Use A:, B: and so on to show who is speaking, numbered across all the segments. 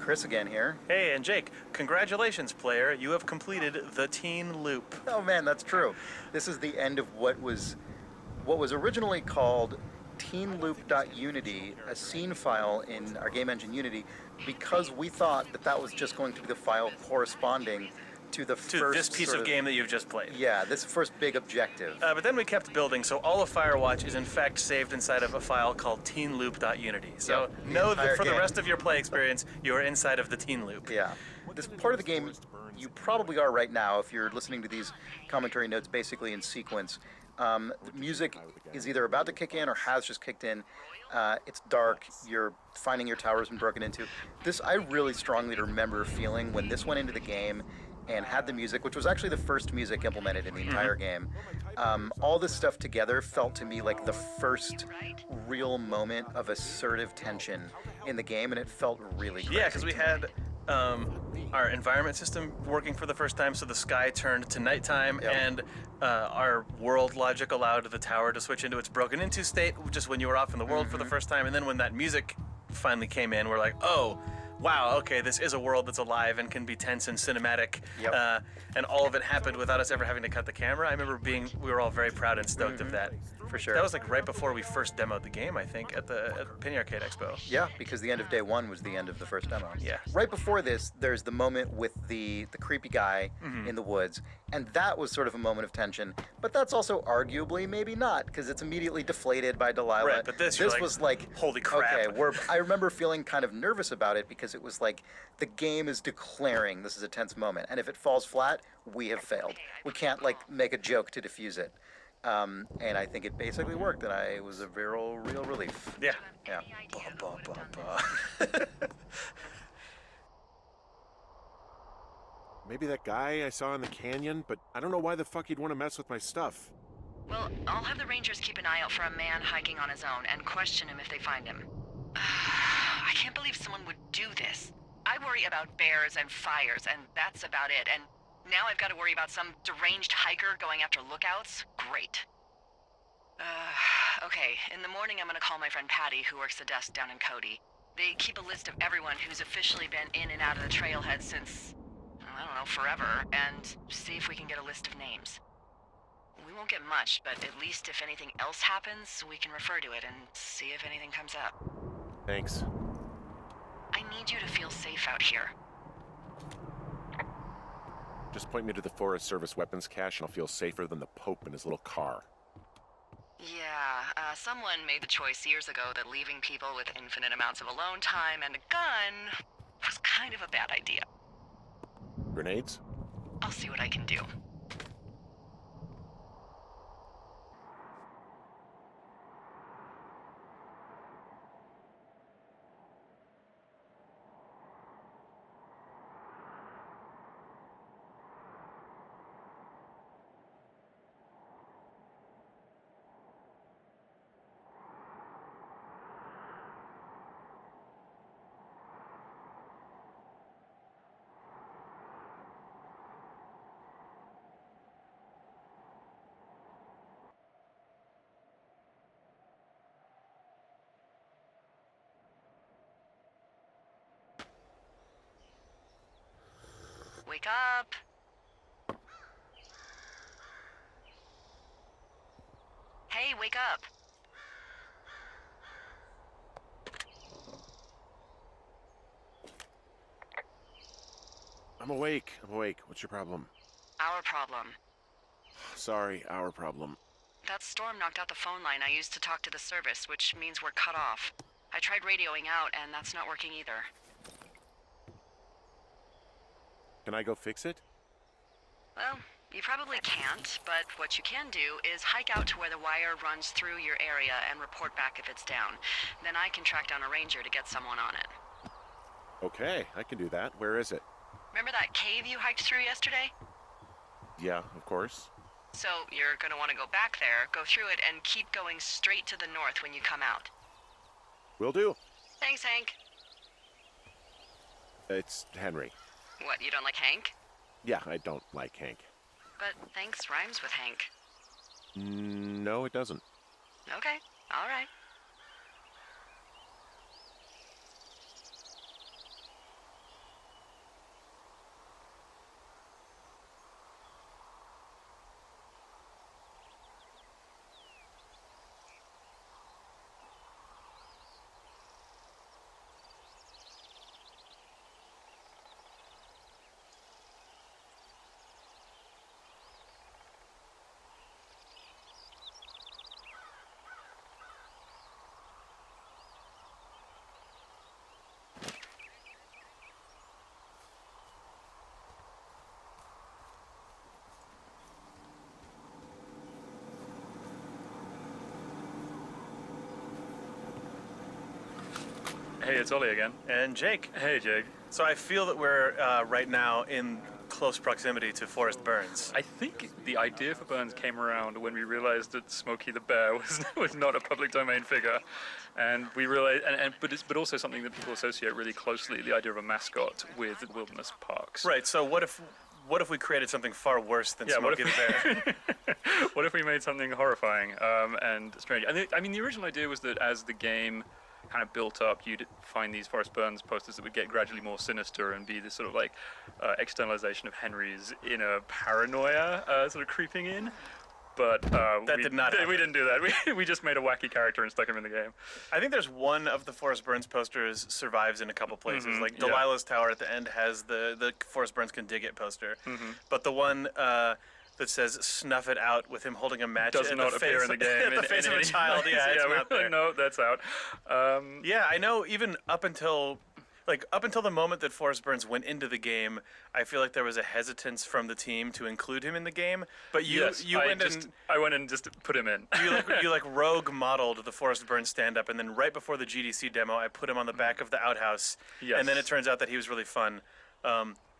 A: Chris again here.
B: Hey, and Jake, congratulations, player. You have completed the teen loop.
A: Oh man, that's true. This is the end of what was originally called teenloop.unity, a scene file in our game engine Unity, because we thought that was just going to be the file corresponding to the first
B: this piece of game that you've just played.
A: Yeah, this first big objective.
B: But then we kept building, so all of Firewatch is in fact saved inside of a file called teenloop.unity. So know that for the rest of your play experience, you are inside of the teen loop.
A: Yeah. This part of the game, you probably are right now if you're listening to these commentary notes basically in sequence. The music is either about to kick in or has just kicked in. It's dark. You're finding your tower's been broken into. This, I really strongly remember feeling when this went into the game and had the music, which was actually the first music implemented in the entire game. All this stuff together felt to me like the first real moment of assertive tension in the game, and it felt really crazy.
B: Yeah, because we had our environment system working for the first time, so the sky turned to nighttime, and our world logic allowed the tower to switch into its broken into state just when you were off in the world for the first time, and then when that music finally came in, we're like, oh, wow, okay, this is a world that's alive and can be tense and cinematic, and all of it happened without us ever having to cut the camera. I remember we were all very proud and stoked of that.
A: For sure.
B: That was like right before we first demoed the game, I think, at the Penny Arcade Expo.
A: Yeah, because the end of day one was the end of the first demo.
B: Yeah.
A: Right before this, there's the moment with the creepy guy in the woods, and that was sort of a moment of tension, but that's also arguably maybe not, because it's immediately deflated by Delilah.
B: Right, but this
A: was like,
B: holy crap.
A: Okay, I remember feeling kind of nervous about it because it was like, the game is declaring this is a tense moment, and if it falls flat, we have failed. We can't, like, make a joke to diffuse it. And I think it basically worked, and it was a real relief.
B: Yeah.
A: Yeah.
C: Maybe that guy I saw in the canyon, but I don't know why the fuck he'd want to mess with my stuff.
D: Well, I'll have the rangers keep an eye out for a man hiking on his own and question him if they find him. I can't believe someone would do this. I worry about bears and fires, and that's about it, and now I've got to worry about some deranged hiker going after lookouts? Great. Okay, in the morning I'm gonna call my friend Patty, who works the desk down in Cody. They keep a list of everyone who's officially been in and out of the trailhead since, I don't know, forever, and see if we can get a list of names. We won't get much, but at least if anything else happens, we can refer to it and see if anything comes up.
C: Thanks.
D: I need you to feel safe out here.
C: Just point me to the Forest Service weapons cache and I'll feel safer than the Pope in his little car.
D: Yeah, someone made the choice years ago that leaving people with infinite amounts of alone time and a gun was kind of a bad idea.
C: Grenades?
D: I'll see what I can do. Wake up! Hey, wake up!
C: I'm awake. What's your problem?
D: Our problem.
C: Sorry, our problem.
D: That storm knocked out the phone line I used to talk to the service, which means we're cut off. I tried radioing out, and that's not working either.
C: Can I go fix it?
D: Well, you probably can't, but what you can do is hike out to where the wire runs through your area and report back if it's down. Then I can track down a ranger to get someone on it.
C: Okay, I can do that. Where is it?
D: Remember that cave you hiked through yesterday?
C: Yeah, of course.
D: So you're gonna want to go back there, go through it, and keep going straight to the north when you come out.
C: Will do.
D: Thanks, Hank.
C: It's Henry.
D: What, you don't like Hank?
C: Yeah, I don't like Hank.
D: But thanks rhymes with Hank.
C: No, it doesn't.
D: Okay, all right.
E: Hey, it's Ollie again.
B: And Jake.
E: Hey, Jake.
B: So I feel that we're right now in close proximity to Forrest Burns.
E: I think the idea for Burns came around when we realized that Smokey the Bear was not a public domain figure, and we realized, but also something that people associate really closely, the idea of a mascot with wilderness parks.
B: Right. So what if we created something far worse than Smokey the Bear?
E: What if we made something horrifying and strange? I mean, the original idea was that as the game kind of built up, you'd find these Forrest Burns posters that would get gradually more sinister and be this sort of like externalization of Henry's inner paranoia sort of creeping in. But
B: that did not happen.
E: We didn't do that. We just made a wacky character and stuck him in the game.
B: I think there's one of the Forrest Burns posters survives in a couple places. Like Delilah's Tower at the end has the Forrest Burns can dig it poster. But the one that says "snuff it out" with him holding a match
E: does not appear in the game.
B: At the face of a child. Yeah, it's not there.
E: No, that's out.
B: Yeah, I know. Even up until the moment that Forrest Burns went into the game, I feel like there was a hesitance from the team to include him in the game. But
E: I went and just put him in.
B: you rogue modeled the Forrest Burns stand-up, and then right before the GDC demo, I put him on the back of the outhouse.
E: Yes.
B: And then it turns out that he was really fun.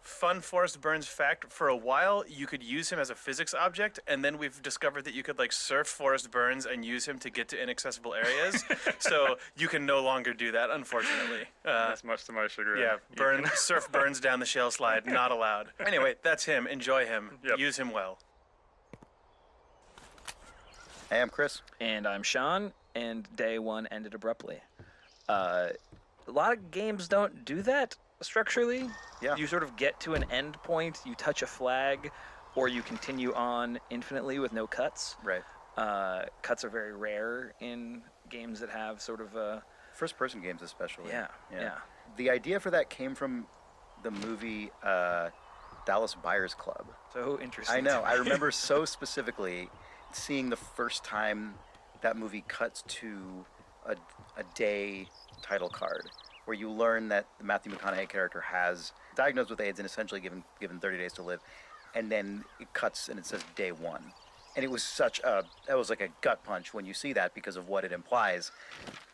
B: Fun Forrest Burns fact, for a while you could use him as a physics object, and then we've discovered that you could surf Forrest Burns and use him to get to inaccessible areas. So you can no longer do that, unfortunately.
E: That's much to my chagrin.
B: Yeah, surf Burns down the shell slide, not allowed. Anyway, that's him. Enjoy him.
E: Yep.
B: Use him well.
A: Hey, I'm Chris.
F: And I'm Sean, and day one ended abruptly. A lot of games don't do that structurally.
A: Yeah.
F: You sort of get to an end point, you touch a flag, or you continue on infinitely with no cuts.
A: Right.
F: Cuts are very rare in games that have sort of a...
A: First-person games especially.
F: Yeah.
A: The idea for that came from the movie Dallas Buyers Club.
F: So interesting.
A: I know. I remember so specifically seeing the first time that movie cuts to a day title card, where you learn that the Matthew McConaughey character has diagnosed with AIDS and essentially given 30 days to live, and then it cuts and it says day one. And it was that was like a gut punch when you see that because of what it implies.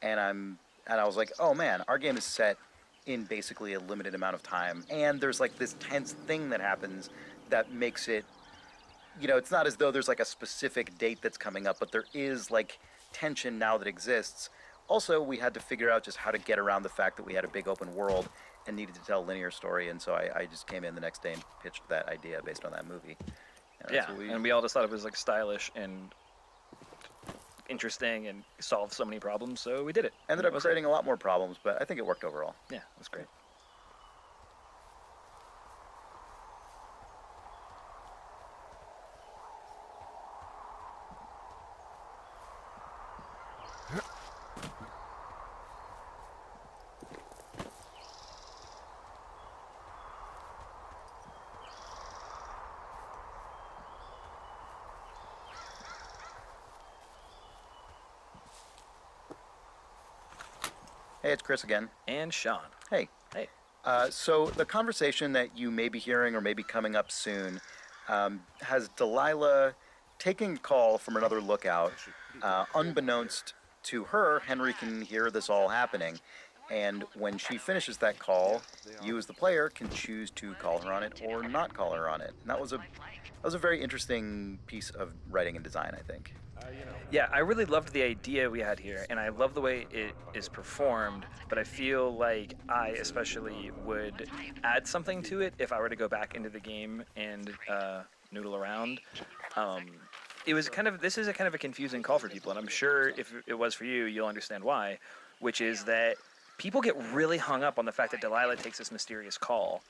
A: And I was like, oh man, our game is set in basically a limited amount of time. And there's this tense thing that happens that makes it, it's not as though there's a specific date that's coming up, but there is tension now that exists. Also, we had to figure out just how to get around the fact that we had a big open world and needed to tell a linear story, and so I just came in the next day and pitched that idea based on that movie.
F: And we all just thought it was stylish and interesting and solved so many problems, so we did it.
A: Ended up creating a lot more problems, but I think it worked overall.
F: Yeah, it was great.
A: Hey, it's Chris again.
F: And Sean.
A: Hey.
F: Hey.
A: So the conversation that you may be hearing or may be coming up soon has Delilah taking a call from another lookout. Unbeknownst to her, Henry can hear this all happening. And when she finishes that call, you as the player can choose to call her on it or not call her on it. And that was a very interesting piece of writing and design, I think.
F: Yeah, I really loved the idea we had here, and I love the way it is performed, but I feel like I especially would add something to it if I were to go back into the game and noodle around. This is a kind of a confusing call for people, and I'm sure if it was for you, you'll understand why, which is that people get really hung up on the fact that Delilah takes this mysterious call.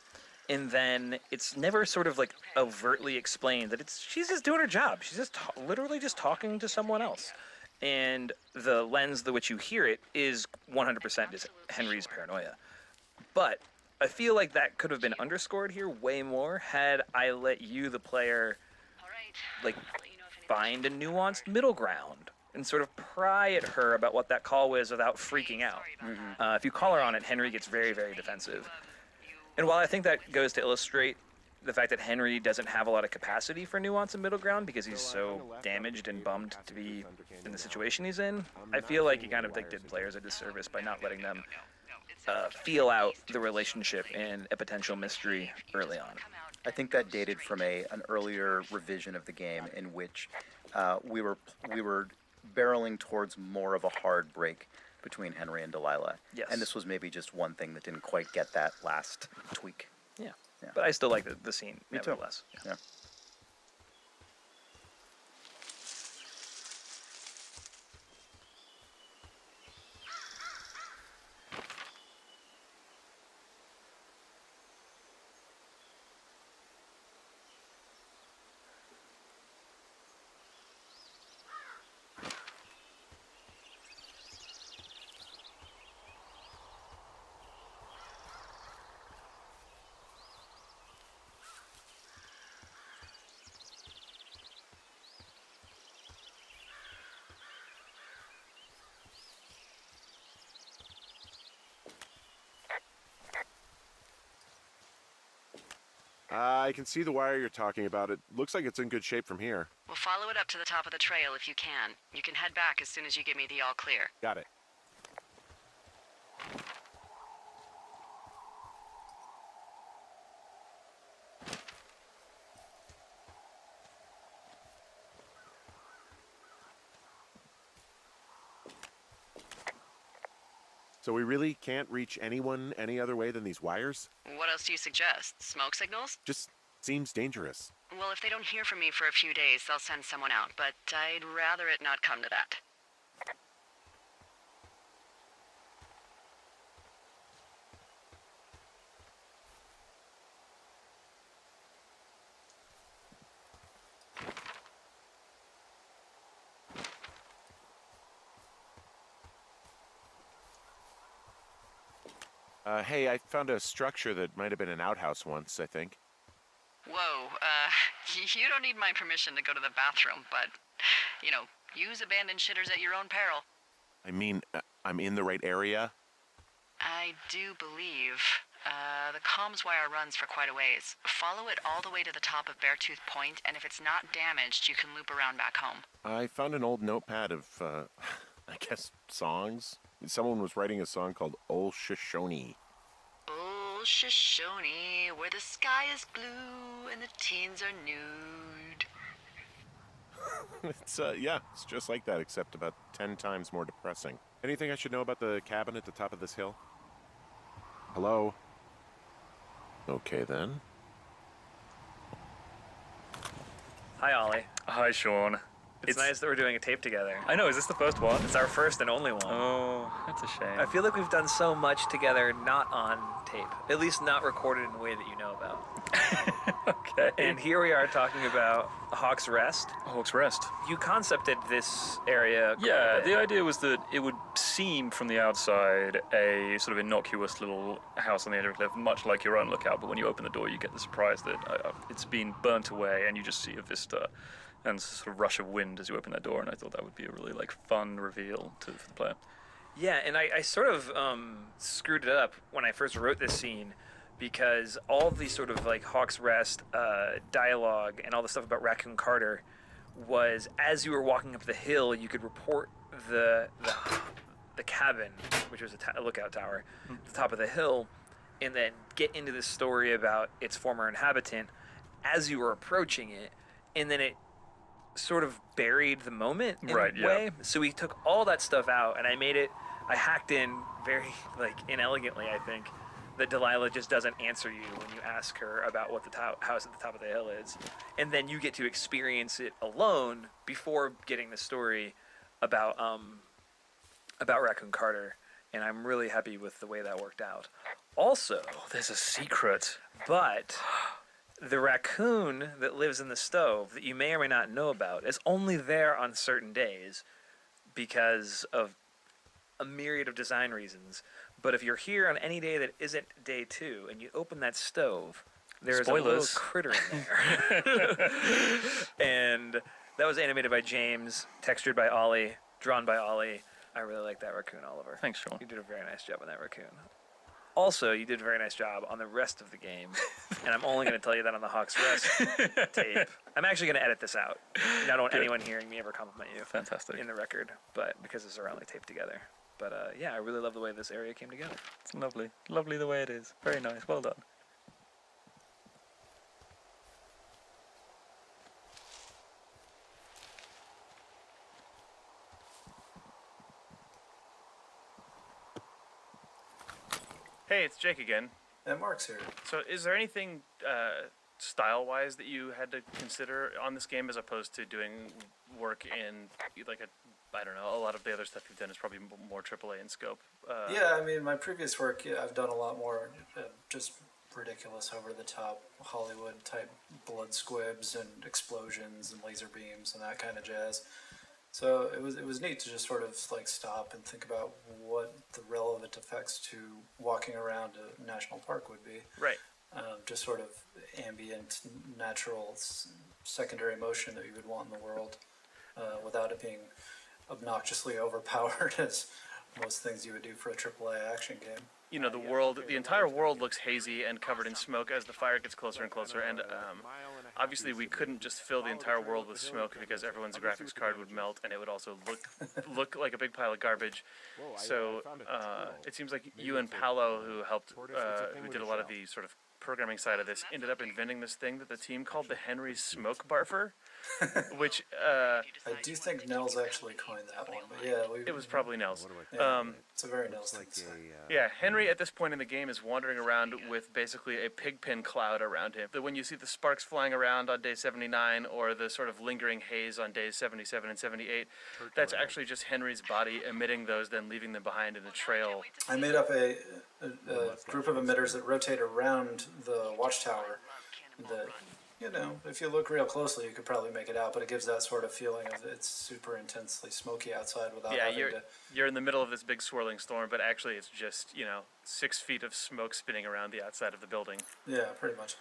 F: And then it's never sort of overtly explained that she's just doing her job. She's just literally just talking to someone else. And the lens through which you hear it is 100% just Henry's paranoia. But I feel like that could have been underscored here way more had I let you, the player, find a nuanced middle ground and sort of pry at her about what that call was without freaking out. If you call her on it, Henry gets very, very defensive. And while I think that goes to illustrate the fact that Henry doesn't have a lot of capacity for nuance and middle ground because he's so damaged and bummed to be in the situation he's in, I feel like he kind of did players a disservice by not letting them feel out the relationship and a potential mystery early on.
A: I think that dated from an earlier revision of the game in which we were barreling towards more of a hard break between Henry and Delilah.
F: Yes.
A: And this was maybe just one thing that didn't quite get that last tweak.
F: Yeah.
A: Yeah.
F: But I still like the scene,
A: Me too.
F: nevertheless.
A: Yeah.
C: I can see the wire you're talking about. It looks like it's in good shape from here.
D: We'll follow it up to the top of the trail if you can. You can head back as soon as you give me the all clear.
C: Got it. So we really can't reach anyone any other way than these wires?
D: What else do you suggest? Smoke signals?
C: Just seems dangerous.
D: Well, if they don't hear from me for a few days, they'll send someone out, but I'd rather it not come to that.
C: Hey, I found a structure that might have been an outhouse once, I think.
D: Whoa, you don't need my permission to go to the bathroom, but, use abandoned shitters at your own peril.
C: I mean, I'm in the right area?
D: I do believe. The comms wire runs for quite a ways. Follow it all the way to the top of Beartooth Point, and if it's not damaged, you can loop around back home.
C: I found an old notepad of, I guess, songs. Someone was writing a song called Ol Shoshone.
D: Oh, Shoshone, where the sky is blue and the teens are nude.
C: It's just like that, except about 10 times more depressing. Anything I should know about the cabin at the top of this hill? Hello? Okay, then.
F: Hi, Ollie.
E: Hi, Sean.
F: It's nice that we're doing a tape together.
E: I know, is this the first one?
F: It's our first and only one.
E: Oh, that's a shame.
F: I feel like we've done so much together not on tape. At least not recorded in a way that you know about.
E: Okay.
F: And here we are talking about Hawk's Rest.
E: Hawk's Rest.
F: You concepted this area quite a
E: Yeah,
F: bit.
E: the idea was that it would seem from the outside a sort of innocuous little house on the edge of a cliff, much like your own lookout, but when you open the door you get the surprise that it's been burnt away and you just see a vista and sort of rush of wind as you open that door, and I thought that would be a really fun reveal for the player.
F: Yeah, and I sort of screwed it up when I first wrote this scene because all of these sort of Hawk's Rest dialogue and all the stuff about Raccoon Carter was as you were walking up the hill, you could report the cabin, which was a lookout tower, at the top of the hill, and then get into this story about its former inhabitant as you were approaching it, and then it sort of buried the moment in a way. So we took all that stuff out, and I hacked in very inelegantly, I think, that Delilah just doesn't answer you when you ask her about what the house at the top of the hill is, and then you get to experience it alone before getting the story about Raccoon Carter, and I'm really happy with the way that worked out. Also,
E: There's a secret.
F: but the raccoon that lives in the stove that you may or may not know about is only there on certain days because of a myriad of design reasons. But if you're here on any day that isn't day 2 and you open that stove, there's a little
E: Spoilers.
F: critter in there. And that was animated by James, textured by Ollie, drawn by Ollie. I really like that raccoon, Oliver.
E: Thanks, Sean.
F: You did a very nice job on that raccoon. Also, you did a very nice job on the rest of the game, and I'm only going to tell you that on the Hawk's Rest tape. I'm actually going to edit this out. I don't want
E: Good.
F: anyone hearing me ever compliment you
E: Fantastic.
F: in the record, but because this is our only tape together. But yeah, I really love the way this area came together. It's lovely. Lovely the way it is. Very nice. Well done.
B: Hey, it's Jake again.
G: And Mark's here.
B: So, is there anything style-wise that you had to consider on this game as opposed to doing work in like I don't know, a lot of the other stuff you've done is probably more AAA in scope.
G: Yeah, I mean, my previous work, I've done a lot more just ridiculous, over-the-top Hollywood-type blood squibs and explosions and laser beams and that kind of jazz. So it was neat to just sort of like stop and think about what the relevant effects to walking around a national park would be.
B: Right.
G: Just sort of ambient, natural, secondary motion that you would want in the world, without it being obnoxiously overpowered as most things you would do for a AAA action game.
B: You know, the entire world looks hazy and covered in smoke as the fire gets closer and closer, and obviously we couldn't just fill the entire world with smoke because everyone's graphics card would melt and it would also look like a big pile of garbage. So it seems like you and Paolo, who helped, who did a lot of the sort of programming side of this, ended up inventing this thing that the team called the Henry's Smoke Barfer, which
G: I do think Nels actually coined that one, but yeah,
B: it was probably Nels.
G: it's a very Nels thing to say.
B: Yeah, Henry at this point in the game is wandering around with basically a pigpen cloud around him. When you see the sparks flying around on day 79 or the sort of lingering haze on days 77 and 78, that's actually just Henry's body emitting those, then leaving them behind in a trail.
G: I made up a group of emitters that rotate around the watchtower that, you know, if you look real closely, you could probably make it out, but it gives that sort of feeling of it's super intensely smoky outside without having to...
B: You're in the middle of this big swirling storm, but actually it's just, 6 feet of smoke spinning around the outside of the building.
G: Yeah, pretty much.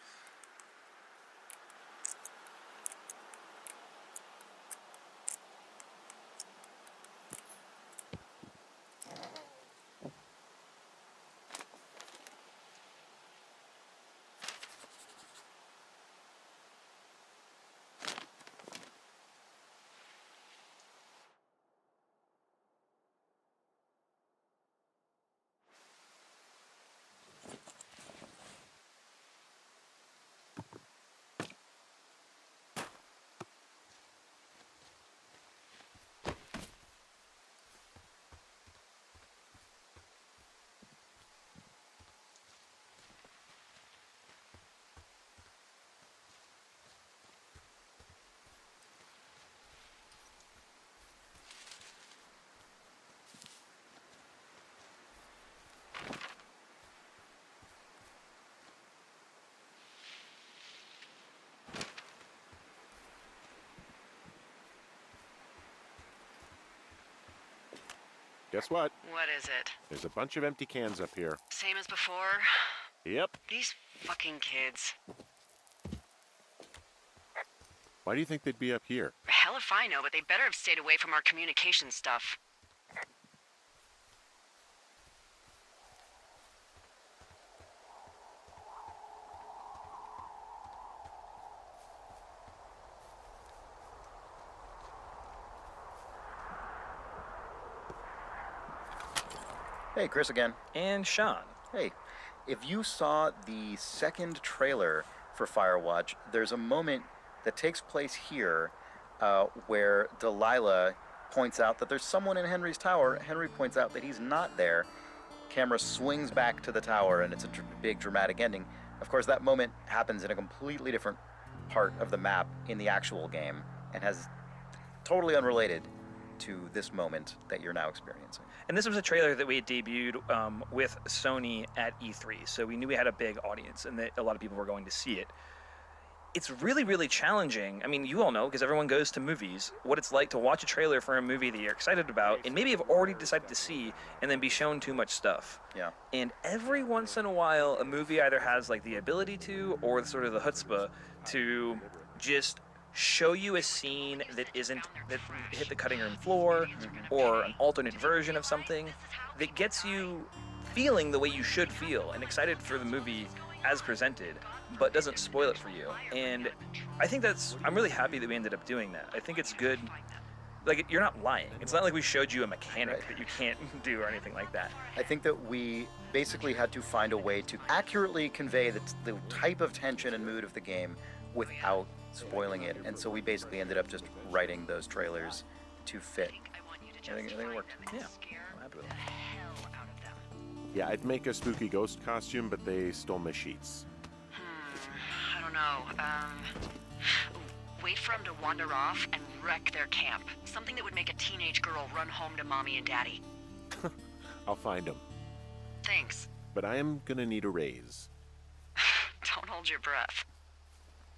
C: Guess what?
D: What is it?
C: There's a bunch of empty cans up here.
D: Same as before?
C: Yep.
D: These fucking kids.
C: Why do you think they'd be up here?
D: Hell if I know, but they better have stayed away from our communication stuff.
A: Hey, Chris again.
F: And Sean.
A: Hey, if you saw the second trailer for Firewatch, there's a moment that takes place here where Delilah points out that there's someone in Henry's tower. Henry points out that he's not there. Camera swings back to the tower, and it's a big dramatic ending. Of course, that moment happens in a completely different part of the map in the actual game and has totally unrelated to this moment that you're now experiencing.
F: And this was a trailer that we had debuted with Sony at E3, so we knew we had a big audience and that a lot of people were going to see it. It's really, really challenging. I mean, you all know, because everyone goes to movies, what it's like to watch a trailer for a movie that you're excited about and maybe have already decided to see and then be shown too much stuff.
A: Yeah.
F: And every once in a while, a movie either has like the ability to or sort of the chutzpah to just show you a scene that hit the cutting room floor or an alternate version of something that gets you feeling the way you should feel and excited for the movie as presented, but doesn't spoil it for you. And I think I'm really happy that we ended up doing that. I think it's good like you're not lying. It's not like we showed you a mechanic
A: Right.
F: that you can't do or anything like that.
A: I think that we basically had to find a way to accurately convey the type of tension and mood of the game without spoiling it, and so we basically ended up just writing those trailers to fit. I think it worked.
F: Yeah, I'm happy with it.
C: Yeah, I'd make a spooky ghost costume, but they stole my sheets.
D: I don't know. Wait for them to wander off and wreck their camp. Something that would make a teenage girl run home to mommy and daddy.
C: I'll find them.
D: Thanks.
C: But I am gonna need a raise.
D: Don't hold your breath.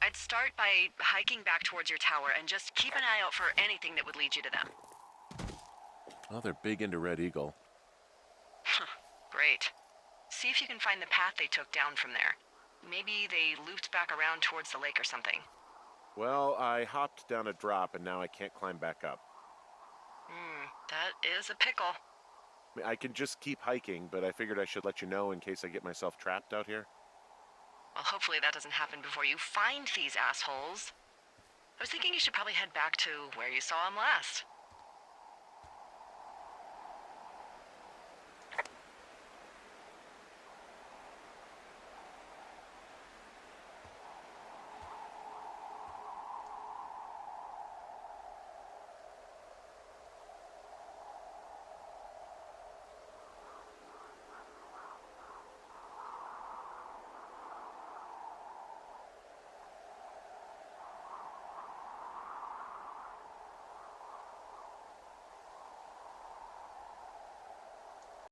D: I'd start by hiking back towards your tower and just keep an eye out for anything that would lead you to them.
C: Oh, they're big into Red Eagle.
D: Great. See if you can find the path they took down from there. Maybe they looped back around towards the lake or something.
C: Well, I hopped down a drop and now I can't climb back up.
D: That is a pickle.
C: I mean, I can just keep hiking, but I figured I should let you know in case I get myself trapped out here.
D: Well, hopefully that doesn't happen before you find these assholes. I was thinking you should probably head back to where you saw them last.